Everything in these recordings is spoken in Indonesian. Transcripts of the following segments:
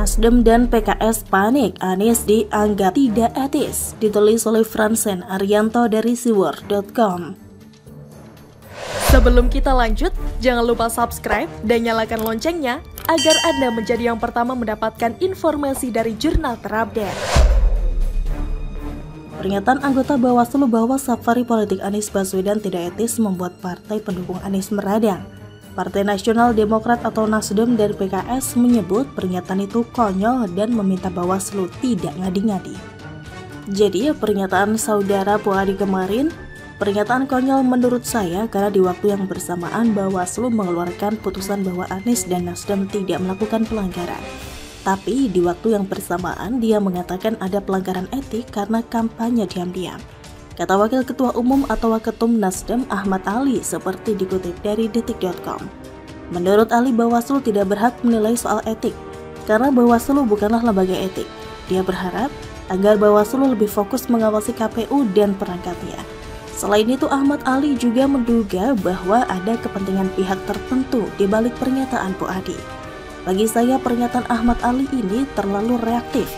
Nasdem dan PKS panik, Anies dianggap tidak etis, ditulis oleh Fransen Arianto dari siwar.com. Sebelum kita lanjut, jangan lupa subscribe dan nyalakan loncengnya agar Anda menjadi yang pertama mendapatkan informasi dari jurnal terupdate. Pernyataan anggota Bawaslu bahwa safari politik Anies Baswedan tidak etis membuat partai pendukung Anies meradang. Partai Nasional Demokrat atau Nasdem dan PKS menyebut pernyataan itu konyol dan meminta Bawaslu tidak ngadi-ngadi. Jadi pernyataan saudara Puadi kemarin, pernyataan konyol menurut saya karena di waktu yang bersamaan Bawaslu mengeluarkan putusan bahwa Anies dan Nasdem tidak melakukan pelanggaran. Tapi di waktu yang bersamaan dia mengatakan ada pelanggaran etik karena kampanye diam-diam. Kata Wakil Ketua Umum atau Waketum Nasdem Ahmad Ali seperti dikutip dari detik.com. Menurut Ali, Bawaslu tidak berhak menilai soal etik karena Bawaslu bukanlah lembaga etik. Dia berharap agar Bawaslu lebih fokus mengawasi KPU dan perangkatnya. Selain itu, Ahmad Ali juga menduga bahwa ada kepentingan pihak tertentu di balik pernyataan Puadi. Bagi saya, pernyataan Ahmad Ali ini terlalu reaktif.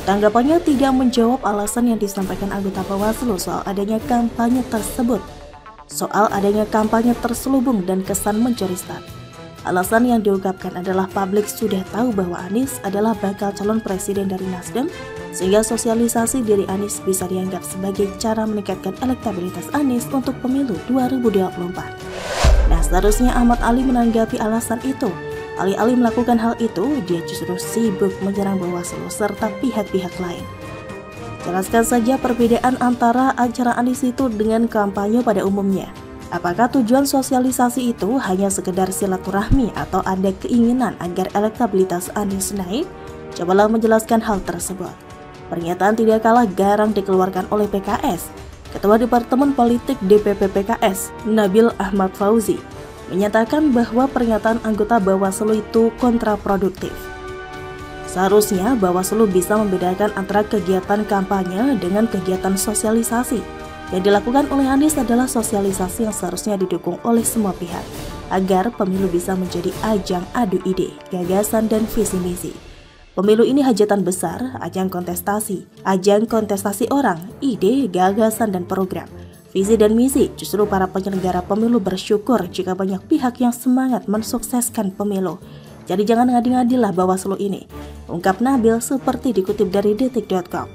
Tanggapannya tidak menjawab alasan yang disampaikan anggota Bawaslu soal adanya kampanye tersebut. Soal adanya kampanye terselubung dan kesan mencuri start. Alasan yang diungkapkan adalah publik sudah tahu bahwa Anies adalah bakal calon presiden dari Nasdem, sehingga sosialisasi diri Anies bisa dianggap sebagai cara meningkatkan elektabilitas Anies untuk pemilu 2024. Nah, seharusnya Ahmad Ali menanggapi alasan itu. Alih-alih melakukan hal itu, dia justru sibuk menyerang Bawaslu serta pihak-pihak lain. Jelaskan saja perbedaan antara acara Anies itu dengan kampanye pada umumnya. Apakah tujuan sosialisasi itu hanya sekedar silaturahmi atau ada keinginan agar elektabilitas Anies naik? Cobalah menjelaskan hal tersebut. Pernyataan tidak kalah garang dikeluarkan oleh PKS. Ketua Departemen Politik DPP PKS, Nabil Ahmad Fauzi, menyatakan bahwa pernyataan anggota Bawaslu itu kontraproduktif. Seharusnya Bawaslu bisa membedakan antara kegiatan kampanye dengan kegiatan sosialisasi. Yang dilakukan oleh Anies adalah sosialisasi yang seharusnya didukung oleh semua pihak, agar pemilu bisa menjadi ajang adu ide, gagasan, dan visi misi. Pemilu ini hajatan besar, ajang kontestasi orang, ide, gagasan, dan program. Visi dan misi, justru para penyelenggara pemilu bersyukur jika banyak pihak yang semangat mensukseskan pemilu. Jadi jangan ngadi-ngadilah Bawaslu ini, ungkap Nabil seperti dikutip dari detik.com.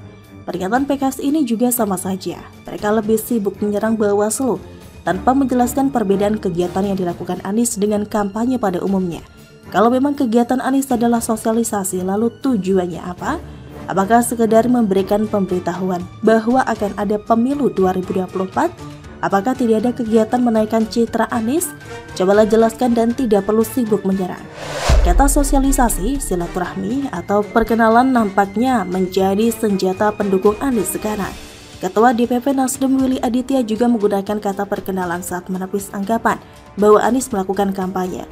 Pernyataan PKS ini juga sama saja, mereka lebih sibuk menyerang Bawaslu tanpa menjelaskan perbedaan kegiatan yang dilakukan Anies dengan kampanye pada umumnya. Kalau memang kegiatan Anies adalah sosialisasi, lalu tujuannya apa? Apakah sekedar memberikan pemberitahuan bahwa akan ada pemilu 2024? Apakah tidak ada kegiatan menaikkan citra Anies? Cobalah jelaskan dan tidak perlu sibuk menyerang. Kata sosialisasi, silaturahmi, atau perkenalan nampaknya menjadi senjata pendukung Anies sekarang. Ketua DPP Nasdem Willy Aditya juga menggunakan kata perkenalan saat menepis anggapan bahwa Anies melakukan kampanye.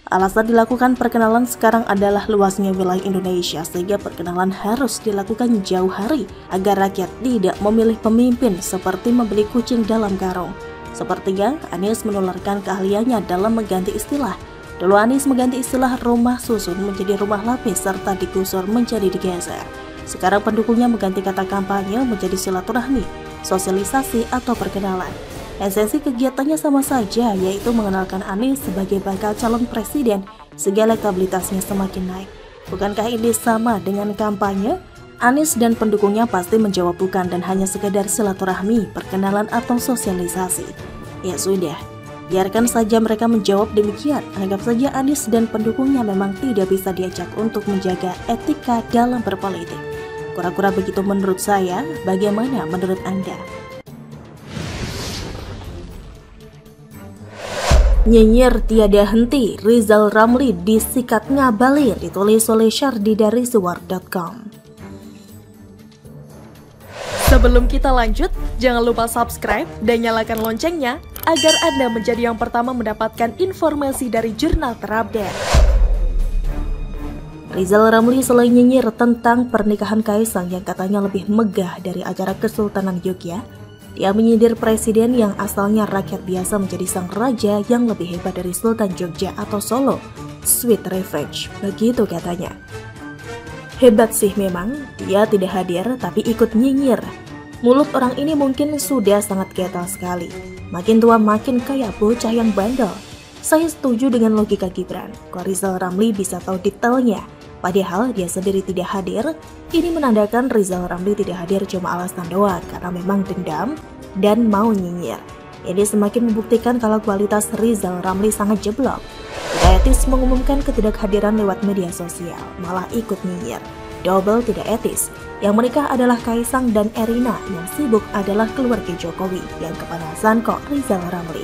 Alasan dilakukan perkenalan sekarang adalah luasnya wilayah Indonesia sehingga perkenalan harus dilakukan jauh hari agar rakyat tidak memilih pemimpin seperti membeli kucing dalam karung. Sepertinya Anies menularkan keahliannya dalam mengganti istilah. Dulu Anies mengganti istilah rumah susun menjadi rumah lapis serta digusur menjadi digeser. Sekarang pendukungnya mengganti kata kampanye menjadi silaturahmi, sosialisasi, atau perkenalan. Esensi kegiatannya sama saja, yaitu mengenalkan Anies sebagai bakal calon presiden sehingga elektabilitasnya semakin naik. Bukankah ini sama dengan kampanye? Anies dan pendukungnya pasti menjawab bukan dan hanya sekedar silaturahmi, perkenalan, atau sosialisasi. Ya sudah, biarkan saja mereka menjawab demikian. Anggap saja Anies dan pendukungnya memang tidak bisa diajak untuk menjaga etika dalam berpolitik. Kura-kura begitu menurut saya, bagaimana menurut Anda? Nyinyir tiada henti, Rizal Ramli disikat ngabalin, ditulis oleh Syardi dari siwar.com. Sebelum kita lanjut, jangan lupa subscribe dan nyalakan loncengnya agar Anda menjadi yang pertama mendapatkan informasi dari jurnal terupdate. Rizal Ramli selain nyinyir tentang pernikahan Kaisang yang katanya lebih megah dari acara Kesultanan Yogyakarta, dia menyindir presiden yang asalnya rakyat biasa menjadi sang raja yang lebih hebat dari Sultan Jogja atau Solo. Sweet revenge, begitu katanya. Hebat sih memang, dia tidak hadir tapi ikut nyinyir. Mulut orang ini mungkin sudah sangat gatal sekali. Makin tua makin kayak bocah yang bandel. Saya setuju dengan logika Gibran. Kok Rizal Ramli bisa tahu detailnya? Padahal dia sendiri tidak hadir. Ini menandakan Rizal Ramli tidak hadir cuma alasan doang karena memang dendam dan mau nyinyir. Ini semakin membuktikan kalau kualitas Rizal Ramli sangat jeblok. Tidak etis mengumumkan ketidakhadiran lewat media sosial, malah ikut nyinyir. Double tidak etis. Yang menikah adalah Kaisang dan Erina, yang sibuk adalah keluarga Jokowi. Yang kepanasan kok Rizal Ramli.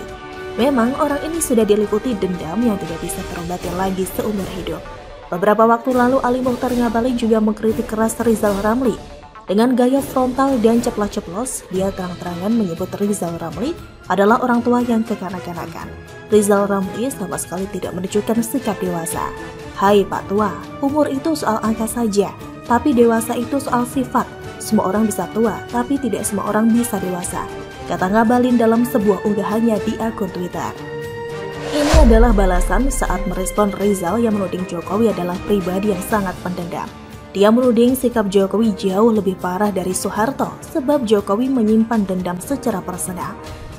Memang orang ini sudah diliputi dendam yang tidak bisa terobati lagi seumur hidup. Beberapa waktu lalu Ali Mokhtar Ngabalin juga mengkritik keras Rizal Ramli. Dengan gaya frontal dan ceplos-ceplos, dia terang-terangan menyebut Rizal Ramli adalah orang tua yang kekanak-kanakan. Rizal Ramli sama sekali tidak menunjukkan sikap dewasa. Hai Pak Tua, umur itu soal angka saja. Tapi dewasa itu soal sifat. Semua orang bisa tua, tapi tidak semua orang bisa dewasa, kata Ngabalin dalam sebuah unggahannya di akun Twitter. Ini adalah balasan saat merespon Rizal yang menuding Jokowi adalah pribadi yang sangat pendendam. Dia menuding sikap Jokowi jauh lebih parah dari Soeharto sebab Jokowi menyimpan dendam secara personal.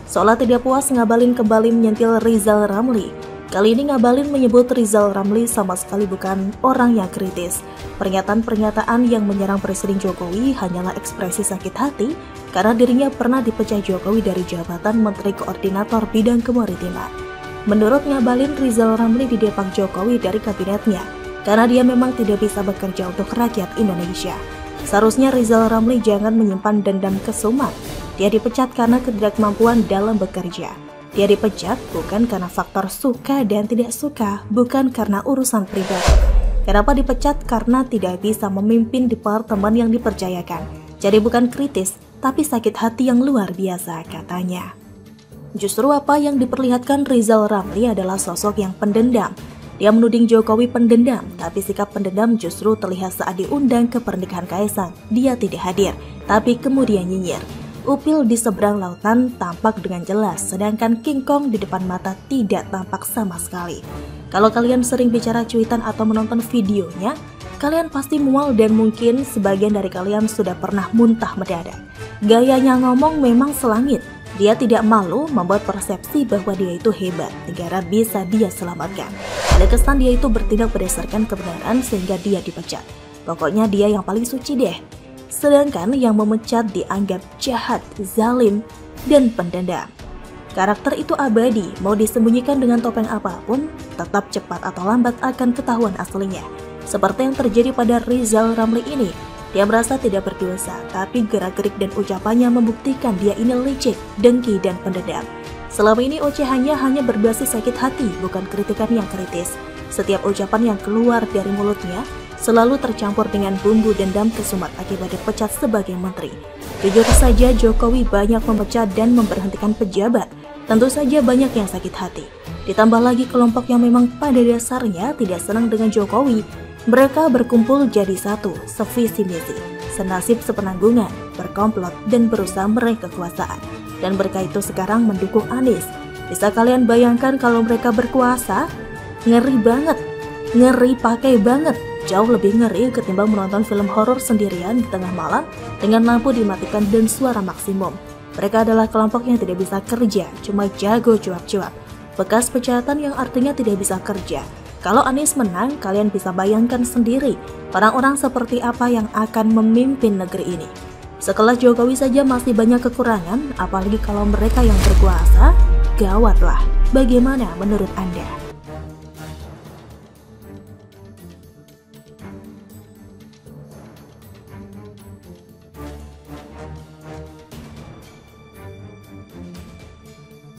Seolah tidak puas, Ngabalin kembali menyentil Rizal Ramli. Kali ini Ngabalin menyebut Rizal Ramli sama sekali bukan orang yang kritis. Pernyataan-pernyataan yang menyerang Presiden Jokowi hanyalah ekspresi sakit hati karena dirinya pernah dipecat Jokowi dari jabatan Menteri Koordinator Bidang Kemaritiman. Menurut Ngabalin, Rizal Ramli didepak Jokowi dari kabinetnya karena dia memang tidak bisa bekerja untuk rakyat Indonesia. Seharusnya Rizal Ramli jangan menyimpan dendam kesumat. Dia dipecat karena ketidakmampuan dalam bekerja. Dia dipecat bukan karena faktor suka dan tidak suka, bukan karena urusan pribadi. Kenapa dipecat? Karena tidak bisa memimpin departemen yang dipercayakan. Jadi bukan kritis, tapi sakit hati yang luar biasa, katanya. Justru apa yang diperlihatkan Rizal Ramli adalah sosok yang pendendam. Dia menuding Jokowi pendendam, tapi sikap pendendam justru terlihat saat diundang ke pernikahan Kaisang. Dia tidak hadir, tapi kemudian nyinyir. Upil di seberang lautan tampak dengan jelas, sedangkan King Kong di depan mata tidak tampak sama sekali. Kalau kalian sering bicara cuitan atau menonton videonya, kalian pasti mual dan mungkin sebagian dari kalian sudah pernah muntah mendadak. Gayanya ngomong memang selangit. Dia tidak malu membuat persepsi bahwa dia itu hebat, negara bisa dia selamatkan. Ada kesan dia itu bertindak berdasarkan kebenaran sehingga dia dipecat. Pokoknya dia yang paling suci deh. Sedangkan yang memecat dianggap jahat, zalim, dan pendendam. Karakter itu abadi, mau disembunyikan dengan topeng apapun, tetap cepat atau lambat akan ketahuan aslinya. Seperti yang terjadi pada Rizal Ramli ini, dia merasa tidak berdosa, tapi gerak-gerik dan ucapannya membuktikan dia ini licik, dengki, dan pendendam. Selama ini ocehannya hanya berbasis sakit hati, bukan kritikan yang kritis. Setiap ucapan yang keluar dari mulutnya selalu tercampur dengan bumbu dendam kesumat akibat dipecat sebagai menteri. Jujur saja Jokowi banyak memecat dan memberhentikan pejabat. Tentu saja banyak yang sakit hati. Ditambah lagi kelompok yang memang pada dasarnya tidak senang dengan Jokowi. Mereka berkumpul jadi satu, sevisi misi, senasib sepenanggungan, berkomplot dan berusaha meraih kekuasaan. Dan mereka itu sekarang mendukung Anies. Bisa kalian bayangkan kalau mereka berkuasa? Ngeri banget, ngeri pakai banget. Jauh lebih ngeri ketimbang menonton film horor sendirian di tengah malam dengan lampu dimatikan dan suara maksimum. Mereka adalah kelompok yang tidak bisa kerja, cuma jago cuap-cuap. Bekas pecatan yang artinya tidak bisa kerja. Kalau Anies menang, kalian bisa bayangkan sendiri orang-orang seperti apa yang akan memimpin negeri ini. Sekelas Jokowi saja masih banyak kekurangan, apalagi kalau mereka yang berkuasa, gawatlah. Bagaimana menurut Anda?